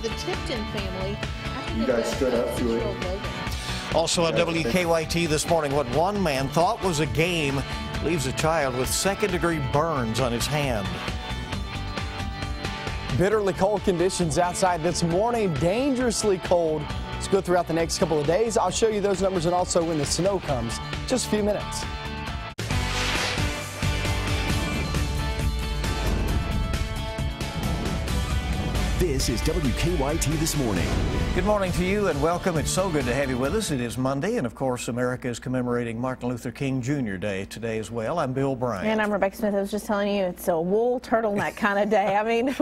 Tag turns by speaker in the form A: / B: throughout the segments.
A: the Tipton family after
B: You guys stood up to it.
C: Also on WKYT this morning, what one man thought was a game leaves a child with second-degree burns on his hand.
D: Bitterly cold conditions outside this morning, dangerously cold. Let's go throughout the next couple of days. I'll show you those numbers and also when the snow comes. Just a few minutes.
E: This is WKYT This Morning.
C: Good morning to you and welcome. It's so good to have you with us. It is Monday, and of course, America is commemorating Martin Luther King Jr. Day today as well. I'm Bill Bryant.
F: And I'm Rebecca Smith. I was just telling you, it's a wool turtleneck kind of day. I mean,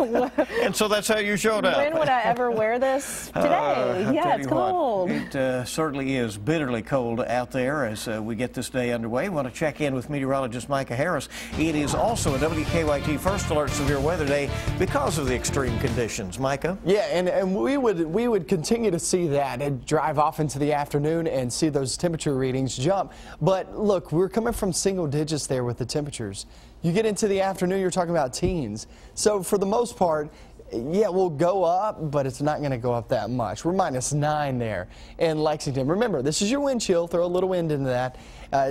C: and so that's how you showed up.
F: When would I ever wear this? Today. Yeah, it's cold.
C: It certainly is bitterly cold out there as we get this day underway. I want to check in with meteorologist Micah Harris. It is also a WKYT First Alert Severe Weather Day because of the extreme conditions. Micah?
D: Yeah, and we would continue to see that and drive off into the afternoon and see those temperature readings jump. But look, we're coming from single digits there with the temperatures. You get into the afternoon, you're talking about teens. So for the most part, yeah, we'll go up, but it's not going to go up that much. We're -9 there in Lexington. Remember, this is your wind chill. Throw a little wind into that.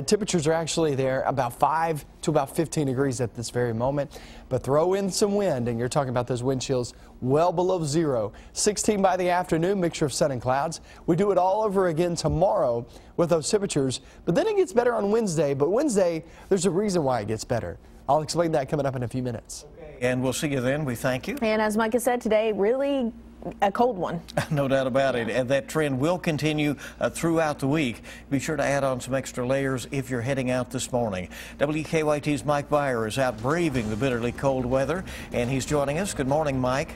D: Temperatures are actually there about 5 to about 15 degrees at this very moment. But throw in some wind, and you're talking about those wind chills well below zero. 16 by the afternoon, mixture of sun and clouds. We do it all over again tomorrow with those temperatures. But then it gets better on Wednesday. But Wednesday, there's a reason why it gets better. I'll explain that coming up in a few minutes.
C: And we'll see you then. We thank you.
F: And as Micah said today, really a cold one.
C: No doubt about it. And that trend will continue throughout the week. Be sure to add on some extra layers if you're heading out this morning. WKYT's Mike Byer is out braving the bitterly cold weather, and he's joining us. Good morning, Mike.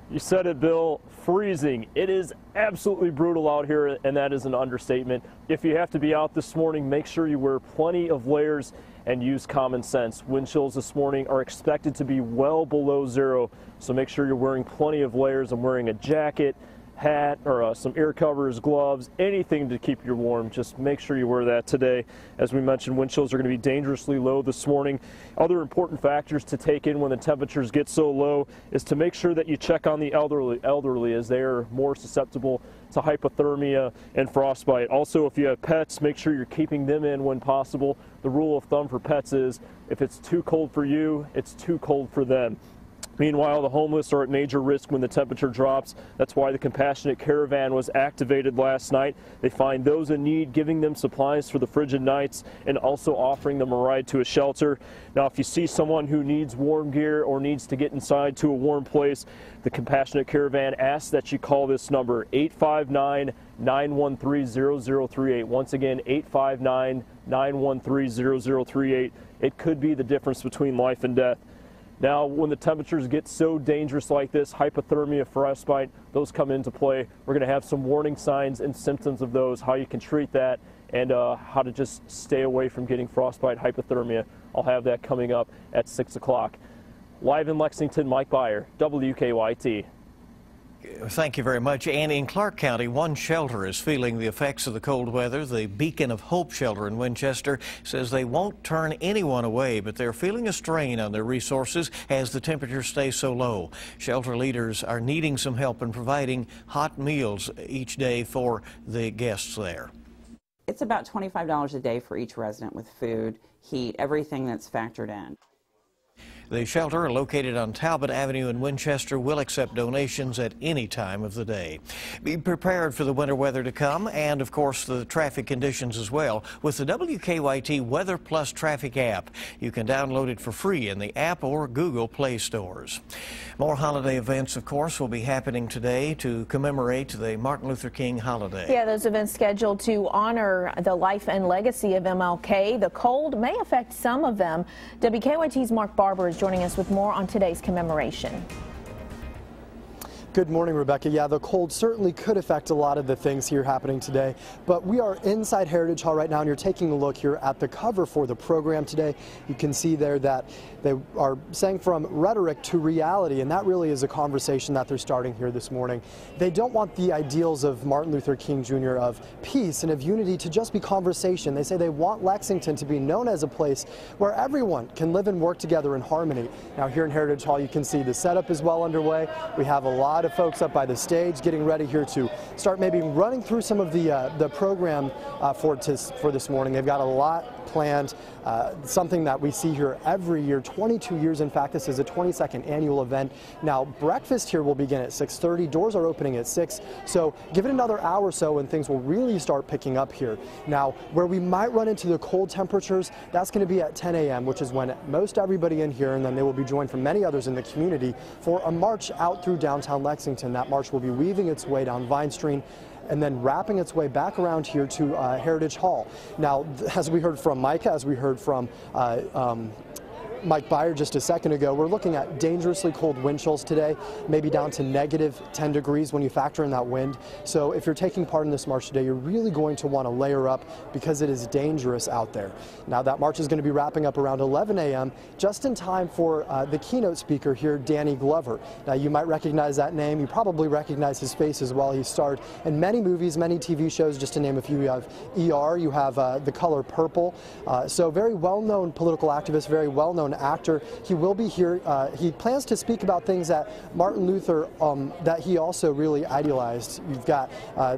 G: You said it, Bill. Freezing. It is absolutely brutal out here, and that is an understatement. If you have to be out this morning, make sure you wear plenty of layers and use common sense. Wind chills this morning are expected to be well below zero, so make sure you're wearing plenty of layers and wearing a jacket, hat, or some ear covers, gloves, anything to keep you warm. Just make sure you wear that today. As we mentioned, wind chills are going to be dangerously low this morning. Other important factors to take in when the temperatures get so low is to make sure that you check on the elderly as they are more susceptible to hypothermia and frostbite. Also, if you have pets, make sure you're keeping them in when possible. The rule of thumb for pets is if it's too cold for you, it's too cold for them. Meanwhile, the homeless are at major risk when the temperature drops. That's why the Compassionate Caravan was activated last night. They find those in need, giving them supplies for the frigid nights, and also offering them a ride to a shelter. Now, if you see someone who needs warm gear or needs to get inside to a warm place, the Compassionate Caravan asks that you call this number, 859-913-0038. Once again, 859-913-0038. It could be the difference between life and death. Now, when the temperatures get so dangerous like this, hypothermia, frostbite, those come into play. We're going to have some warning signs and symptoms of those, how you can treat that, and how to just stay away from getting frostbite, hypothermia. I'll have that coming up at 6 o'clock. Live in Lexington, Mike Byer, WKYT.
C: Thank you very much. And in Clark County, one shelter is feeling the effects of the cold weather. The Beacon of Hope shelter in Winchester says they won't turn anyone away, but they're feeling a strain on their resources as the temperatures stay so low. Shelter leaders are needing some help in providing hot meals each day for the guests there.
H: It's about $25 a day for each resident with food, heat, everything that's factored in.
C: The shelter, located on Talbot Avenue in Winchester, will accept donations at any time of the day. Be prepared for the winter weather to come and, of course, the traffic conditions as well with the WKYT Weather Plus Traffic app. You can download it for free in the App or Google Play stores. More holiday events, of course, will be happening today to commemorate the Martin Luther King holiday.
F: Yeah, those events scheduled to honor the life and legacy of MLK. The cold may affect some of them. WKYT's Mark Barber is joining us with more on today's commemoration.
D: Good morning, Rebecca. Yeah, the cold certainly could affect a lot of the things here happening today, but we are inside Heritage Hall right now, and you're taking a look here at the cover for the program today. You can see there that they are saying from rhetoric to reality, and that really is a conversation that they're starting here this morning. They don't want the ideals of Martin Luther King Jr. of peace and of unity to just be conversation. They say they want Lexington to be known as a place where everyone can live and work together in harmony. Now here in Heritage Hall, you can see the setup is well underway. We have a lot of folks up by the stage getting ready here to start maybe running through some of the program for this morning. They've got a lot planned, something that we see here every year, 22 years in fact. This is a 22nd annual event. Now breakfast here will begin at 6:30. Doors are opening at 6, so give it another hour or so and things will really start picking up here. Now where we might run into the cold temperatures, that's going to be at 10 a.m., which is when most everybody in here, and then they will be joined from many others in the community for a march out through downtown Lexington. That march will be weaving its way down Vine Street and then wrapping its way back around here to Heritage Hall. Now, as we heard from Micah, as we heard from Mike Byer just a second ago, we're looking at dangerously cold wind chills today, maybe down to -10 degrees when you factor in that wind. So if you're taking part in this march today, you're really going to want to layer up because it is dangerous out there. Now that march is going to be wrapping up around 11 a.m., just in time for the keynote speaker here, Danny Glover. Now you might recognize that name. You probably recognize his face as well. He starred in many movies, many TV shows, just to name a few. You have ER, you have The Color Purple. So very well-known political activist, very well-known actor. He will be here. He plans to speak about things that Martin Luther, that he also really idealized. You've got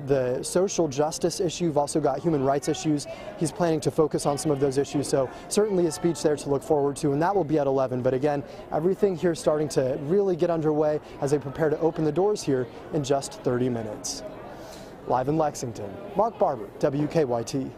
D: the social justice issue. You've also got human rights issues. He's planning to focus on some of those issues. So certainly a speech there to look forward to, and that will be at 11. But again, everything here starting to really get underway as they prepare to open the doors here in just 30 minutes. Live in Lexington, Mark Barber, WKYT.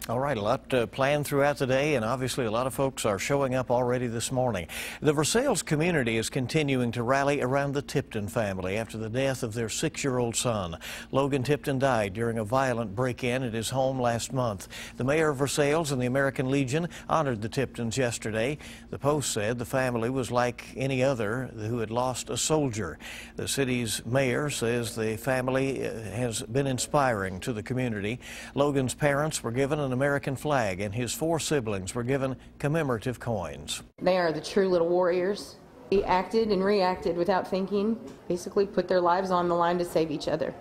C: All right, a lot planned throughout the day, and obviously a lot of folks are showing up already this morning. The Versailles community is continuing to rally around the Tipton family after the death of their 6-year-old son. Logan Tipton died during a violent break-in at his home last month. The mayor of Versailles and the American Legion honored the Tiptons yesterday. The Post said the family was like any other who had lost a soldier. The city's mayor says the family has been inspiring to the community. Logan's parents were given an American flag, and his 4 siblings were given commemorative coins.
A: They are the true little warriors. They acted and reacted without thinking, basically put their lives on the line to save each other.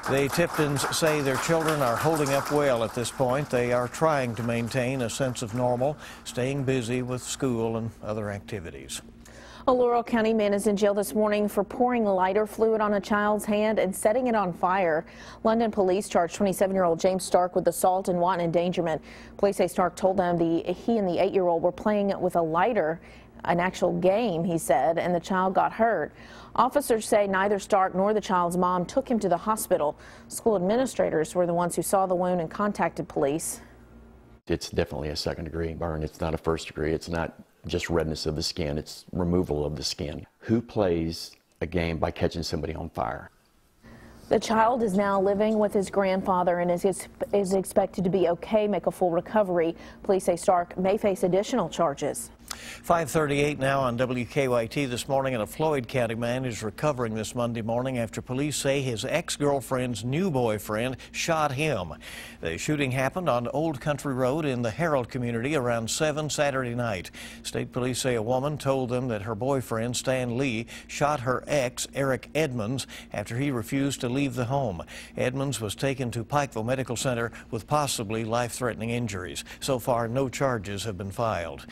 C: The Tiptons say their children are holding up well at this point. They are trying to maintain a sense of normal, staying busy with school and other activities.
F: A Laurel County man is in jail this morning for pouring lighter fluid on a child's hand and setting it on fire. London police charged 27-year-old James Stark with assault and wanton endangerment. Police say Stark told them he and the 8-year-old were playing with a lighter, an actual game, he said, and the child got hurt. Officers say neither Stark nor the child's mom took him to the hospital. School administrators were the ones who saw the wound and contacted police.
I: It's definitely a second-degree burn. It's not a first-degree. It's not just redness of the skin, it's removal of the skin. Who plays a game by catching somebody on fire?
F: The child is now living with his grandfather and is expected to be okay, make a full recovery. Police say Stark may face additional charges.
C: 5:38 now on WKYT this morning, and a Floyd County man is recovering this Monday morning after police say his ex-girlfriend's new boyfriend shot him. The shooting happened on Old Country Road in the Herald community around 7 Saturday night. State police say a woman told them that her boyfriend, Stan Lee, shot her ex, Eric Edmonds, after he refused to leave the home. Edmonds was taken to Pikeville Medical Center with possibly life-threatening injuries. So far, no charges have been filed.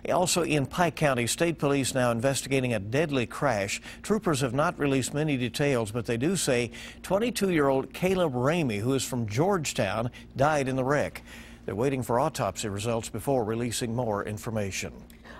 C: Also in Pike County, state police now investigating a deadly crash. Troopers have not released many details, but they do say 22-year-old Caleb Ramey, who is from Georgetown, died in the wreck. They're waiting for autopsy results before releasing more information.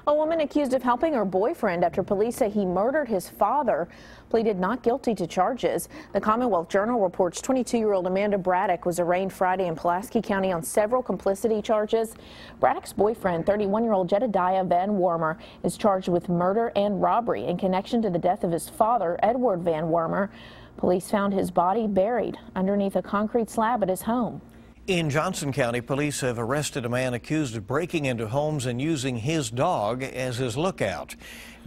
F: A woman accused of helping her boyfriend after police say he murdered his father pleaded not guilty to charges. The Commonwealth Journal reports 22-year-old Amanda Braddock was arraigned Friday in Pulaski County on several complicity charges. Braddock's boyfriend, 31-year-old Jedediah Van Warmer, is charged with murder and robbery in connection to the death of his father, Edward Van Warmer. Police found his body buried underneath a concrete slab at his home.
C: In Johnson County, police have arrested a man accused of breaking into homes and using his dog as his lookout.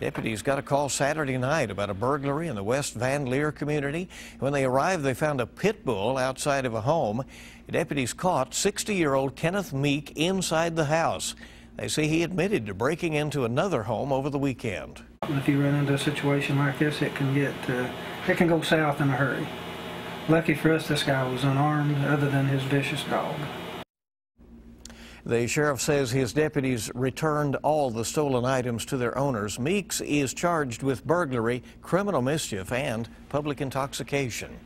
C: Deputies got a call Saturday night about a burglary in the West Van Leer community. When they arrived, they found a pit bull outside of a home. Deputies caught 60-year-old Kenneth Meek inside the house. They say he admitted to breaking into another home over the weekend.
J: If you run into a situation like this, it can go south in a hurry. Lucky for us, this guy was unarmed other than his vicious dog.
C: The sheriff says his deputies returned all the stolen items to their owners. Meeks is charged with burglary, criminal mischief, and public intoxication.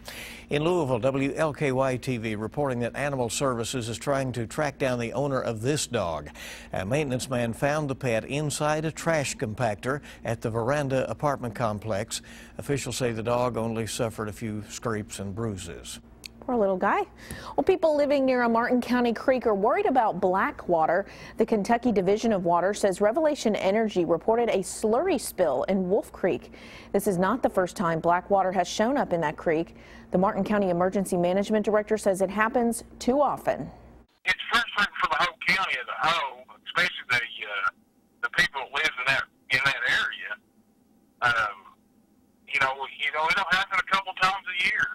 C: In Louisville, WKYT reporting that Animal Services is trying to track down the owner of this dog. A maintenance man found the pet inside a trash compactor at the Veranda apartment complex. Officials say the dog only suffered a few scrapes and bruises.
F: Poor little guy. Well, people living near a Martin County creek are worried about black water. The Kentucky Division of Water says Revelation Energy reported a slurry spill in Wolf Creek. This is not the first time black water has shown up in that creek. The Martin County Emergency Management Director says it happens too often.
K: It's frustrating for the whole county as a whole, especially the people that live in that area. It'll happen a couple times a year.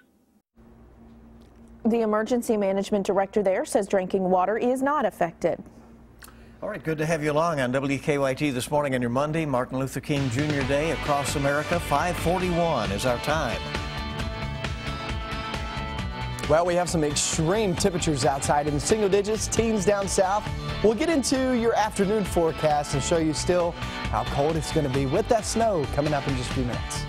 F: The emergency management director there says drinking water is not affected.
C: All right, good to have you along on WKYT this morning on your Monday, Martin Luther King Jr. Day across America. 5:41 is our time.
D: Well, we have some extreme temperatures outside in the single digits, teens down south. We'll get into your afternoon forecast and show you still how cold it's going to be with that snow coming up in just a few minutes.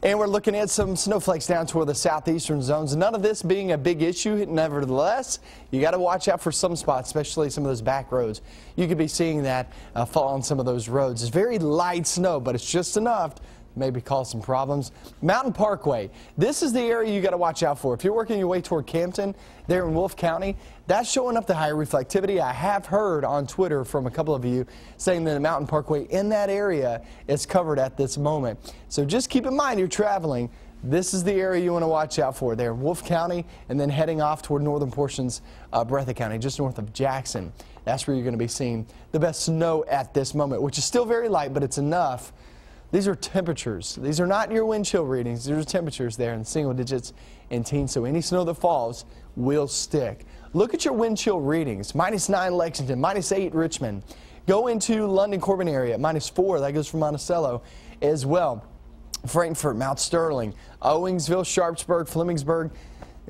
D: And we're looking at some snowflakes down toward the southeastern zones. None of this being a big issue. Nevertheless, you got to watch out for some spots, especially some of those back roads. You could be seeing that fall on some of those roads. It's very light snow, but it's just enough to maybe cause some problems. Mountain Parkway. This is the area you got to watch out for. If you're working your way toward Campton there in Wolfe County, that's showing up the high reflectivity. I have heard on Twitter from a couple of you saying that the Mountain Parkway in that area is covered at this moment. So just keep in mind you're traveling. This is the area you want to watch out for there, Wolfe County, and then heading off toward northern portions of Breathitt County, just north of Jackson. That's where you're going to be seeing the best snow at this moment, which is still very light, but it's enough. These are temperatures. These are not your wind chill readings. These are temperatures there in single digits and teens. So any snow that falls will stick. Look at your wind chill readings. -9 Lexington, -8 Richmond. Go into London Corbin area at -4. That goes for Monticello as well. Frankfort, Mount Sterling, Owingsville, Sharpsburg, Flemingsburg,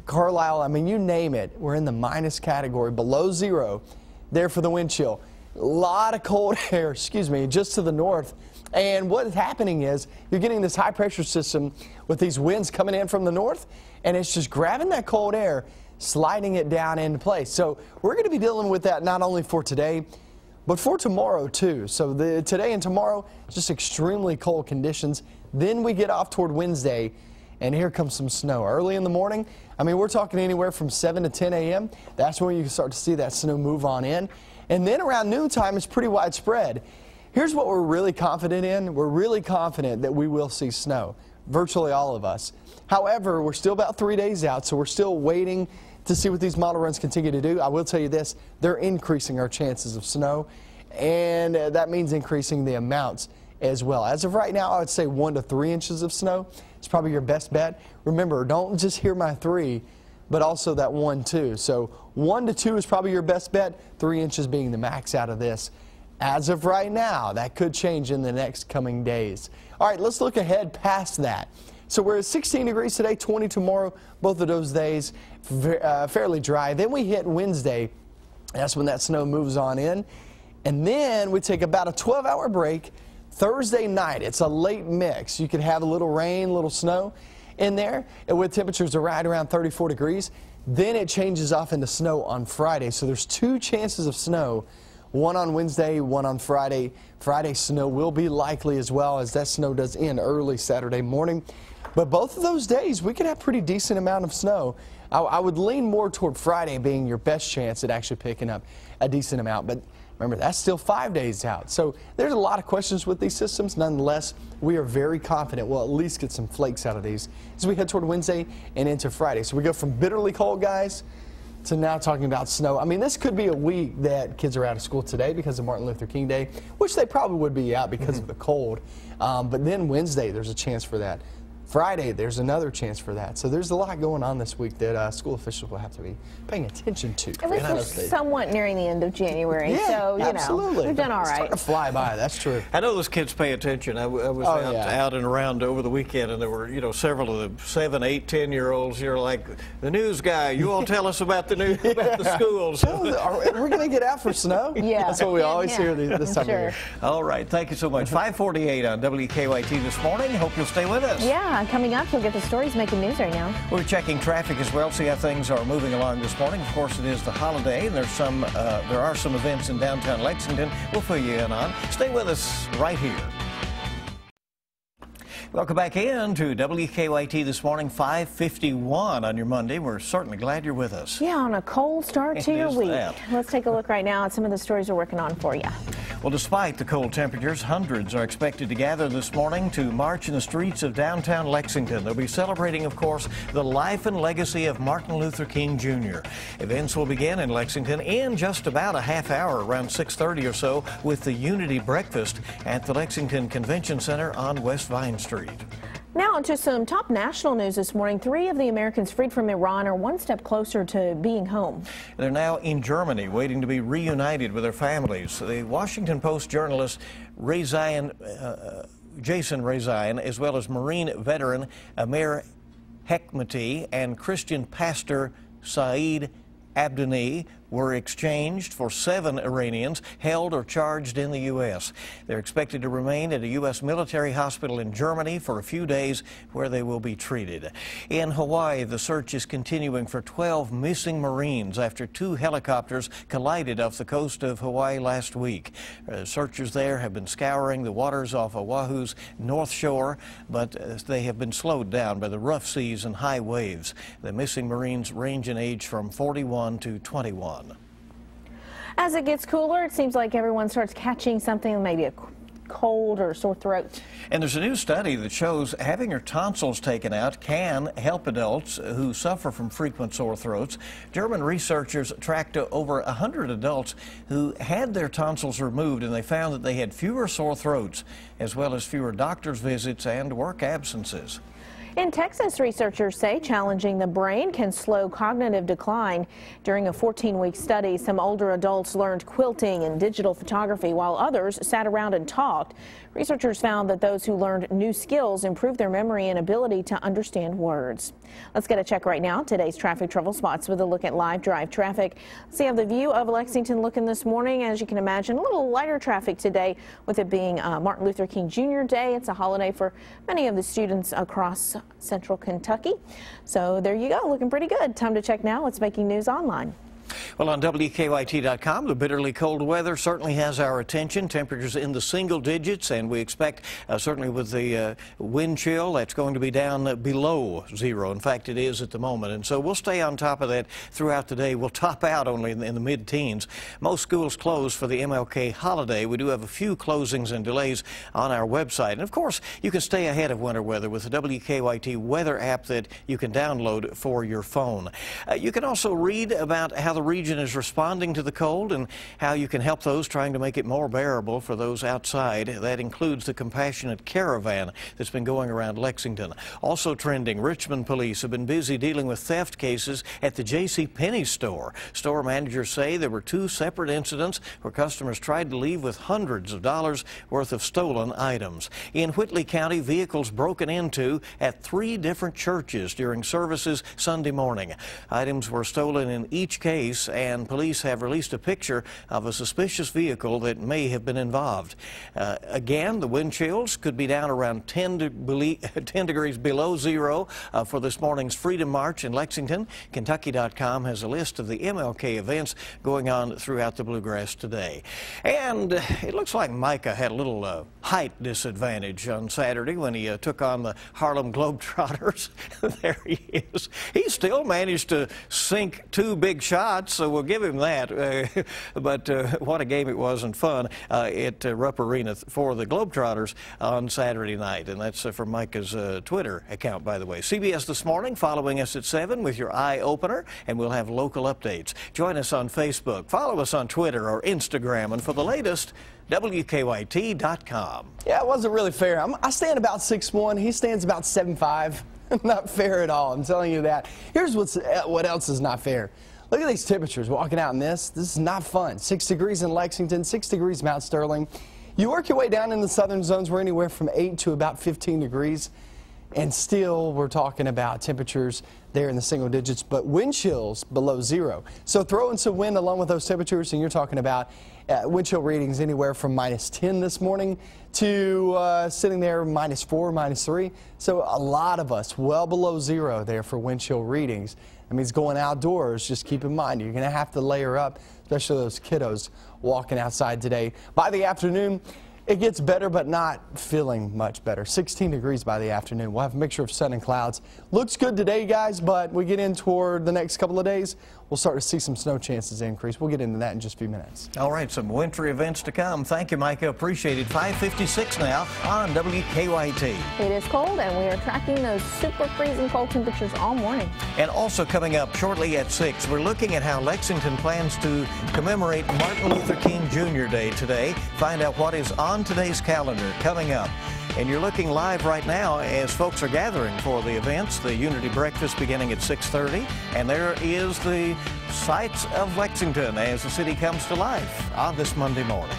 D: Carlisle. I mean, you name it. We're in the minus category, below zero there for the wind chill. A lot of cold air, just to the north. And what's happening is you're getting this high pressure system with these winds coming in from the north, and it's just grabbing that cold air, sliding it down into place. So we're going to be dealing with that not only for today, but for tomorrow too. So today and tomorrow, just extremely cold conditions. Then we get off toward Wednesday, and here comes some snow. Early in the morning, I mean, we're talking anywhere from 7 to 10 a.m. That's when you can start to see that snow move on in. And then around noontime, it's pretty widespread. Here's what we're really confident in. We're really confident that we will see snow, virtually all of us. However, we're still about 3 days out, so we're still waiting to see what these model runs continue to do. I will tell you this, they're increasing our chances of snow, and that means increasing the amounts as well. As of right now, I would say 1 to 3 inches of snow is probably your best bet. Remember, don't just hear my 3, but also that 1, 2. So 1 to 2 is probably your best bet, 3 inches being the max out of this. As of right now, that could change in the next coming days. All right, let's look ahead past that. So we're at 16 degrees today, 20 tomorrow, both of those days fairly dry. Then we hit Wednesday. That's when that snow moves on in. And then we take about a 12-hour break. Thursday night, it's a late mix. You could have a little rain, a little snow in there, and with temperatures right around 34 degrees. Then it changes off into snow on Friday. So there's 2 chances of snow. One on Wednesday, one on Friday. Friday snow will be likely as well, as that snow does end early Saturday morning. But both of those days, we could have pretty decent amount of snow. I would lean more toward Friday being your best chance at actually picking up a decent amount. But Remember, that's still 5 days out. So there's a lot of questions with these systems. Nonetheless, we are very confident we'll at least get some flakes out of these as we head toward Wednesday and into Friday. So we go from bitterly cold, guys, to now talking about snow. I mean, this could be a week that kids are out of school today because of Martin Luther King Day, which they probably would be out because of the cold. But then Wednesday, there's a chance for that. Friday, there's another chance for that. So there's a lot going on this week that school officials will have to be paying attention to.
F: At least we're somewhat nearing the end of January,
D: yeah,
F: so, you
D: absolutely.
F: know, we've done all
D: It's
F: right.
D: starting to fly by, that's true.
C: I know those kids pay attention. I was out and around over the weekend, and there were, you know, several of the 7, 8, 10-year-olds. You're like, the news guy, you all tell us about the news, about the schools.
D: We're going to get out for snow?
F: Yeah.
D: That's what we always hear this time of year.
C: All right, thank you so much. 5:48 on WKYT this morning. Hope you'll stay with us.
F: Yeah, coming up, you'll get the stories making news right now.
C: We're checking traffic as well, see how things are moving along this morning. Of course, it is the holiday, and there are some events in downtown Lexington we'll fill you in on. Stay with us right here. Welcome back in to WKYT this morning, 5:51 on your Monday. We're certainly glad you're with us.
F: Yeah, on a cold start to your week.
C: That.
F: Let's take a look right now at some of the stories we're working on for you.
C: Well, despite the cold temperatures, hundreds are expected to gather this morning to march in the streets of downtown Lexington. They'll be celebrating, of course, the life and legacy of Martin Luther King Jr. Events will begin in Lexington in just about a half hour, around 6:30 or so, with the Unity Breakfast at the Lexington Convention Center on West Vine Street.
F: Now to some top national news this morning. 3 of the Americans freed from Iran are one step closer to being home.
C: They're now in Germany, waiting to be reunited with their families. The Washington Post journalist Jason Rezaian, as well as Marine veteran Amir Hekmati and Christian pastor Saeed Abdani were exchanged for 7 Iranians held or charged in the U.S. They're expected to remain at a U.S. military hospital in Germany for a few days where they will be treated. In Hawaii, the search is continuing for 12 missing Marines after 2 helicopters collided off the coast of Hawaii last week. Searchers there have been scouring the waters off Oahu's north shore, but they have been slowed down by the rough seas and high waves. The missing Marines range in age from 41 to 21.
F: As it gets cooler, it seems like everyone starts catching something, maybe a cold or sore throat.
C: And there's a new study that shows having your tonsils taken out can help adults who suffer from frequent sore throats. German researchers tracked over 100 adults who had their tonsils removed, and they found that they had fewer sore throats, as well as fewer doctor's visits and work absences.
F: In Texas, researchers say challenging the brain can slow cognitive decline. During a 14-week study, some older adults learned quilting and digital photography while others sat around and talked. Researchers found that those who learned new skills improved their memory and ability to understand words. Let's get a check right now. Today's traffic trouble spots with a look at live drive traffic. See how the view of Lexington looking this morning. As you can imagine, a little lighter traffic today with it being Martin Luther King Jr. Day. It's a holiday for many of the students across central Kentucky. So there you go, looking pretty good. Time to check now what's making news online.
C: Well, on WKYT.com, the bitterly cold weather certainly has our attention. Temperatures in the single digits, and we expect, certainly with the wind chill, that's going to be down below 0. In fact, it is at the moment. And so we'll stay on top of that throughout the day. We'll top out only in the mid-teens. Most schools closed for the MLK holiday. We do have a few closings and delays on our website. And, of course, you can stay ahead of winter weather with the WKYT weather app that you can download for your phone. You can also read about how the region is responding to the cold and how you can help those trying to make it more bearable for those outside. That includes the compassionate caravan that's been going around Lexington. Also trending, Richmond police have been busy dealing with theft cases at the JCPenney store. Store managers say there were 2 separate incidents where customers tried to leave with hundreds of dollars worth of stolen items. In Whitley County, vehicles broken into at 3 different churches during services Sunday morning. Items were stolen in each case, and police have released a picture of a suspicious vehicle that may have been involved. Again, the wind chills could be down around 10 degrees below 0 for this morning's Freedom March in Lexington. Kentucky.com has a list of the MLK events going on throughout the Bluegrass today. And it looks like Micah had a little height disadvantage on Saturday when he took on the Harlem Globetrotters. There he is. He still managed to sink 2 big shots shots, so we'll give him that. But what a game it was and fun at Rupp Arena for the Globetrotters on Saturday night. And that's from Micah's Twitter account, by the way. CBS This Morning, following us at 7 with your eye opener, and we'll have local updates. Join us on Facebook, follow us on Twitter or Instagram, and for the latest, WKYT.com.
D: Yeah, it wasn't really fair. I stand about 6'1", he stands about 7'5". Not fair at all, I'm telling you that. Here's what else is not fair. Look at these temperatures walking out in this. This is not fun. 6 degrees in Lexington, 6 degrees Mount Sterling. You work your way down in the southern zones, we're anywhere from 8 to about 15 degrees. And still, we're talking about temperatures there in the single digits, but wind chills below 0. So throw in some wind along with those temperatures, and you're talking about wind chill readings anywhere from -10 this morning to sitting there -4, -3. So a lot of us well below 0 there for wind chill readings. That means going outdoors, just keep in mind, you're going to have to layer up, especially those kiddos walking outside today. By the afternoon, it gets better, but not feeling much better. 16 degrees by the afternoon. We'll have a mixture of sun and clouds. Looks good today, guys, but we get in toward the next couple of days, we'll start to see some snow chances increase. We'll get into that in just a few minutes.
C: All right, some wintry events to come. Thank you, Micah. Appreciate it. 5:56 now on WKYT.
F: It is cold, and we are tracking those super freezing cold temperatures all morning.
C: And also coming up shortly at 6, we're looking at how Lexington plans to commemorate Martin Luther King Jr. Day today. Find out what is on today's calendar coming up. And you're looking live right now as folks are gathering for the events, the Unity Breakfast beginning at 6:30. And there is the sights of Lexington as the city comes to life on this Monday morning.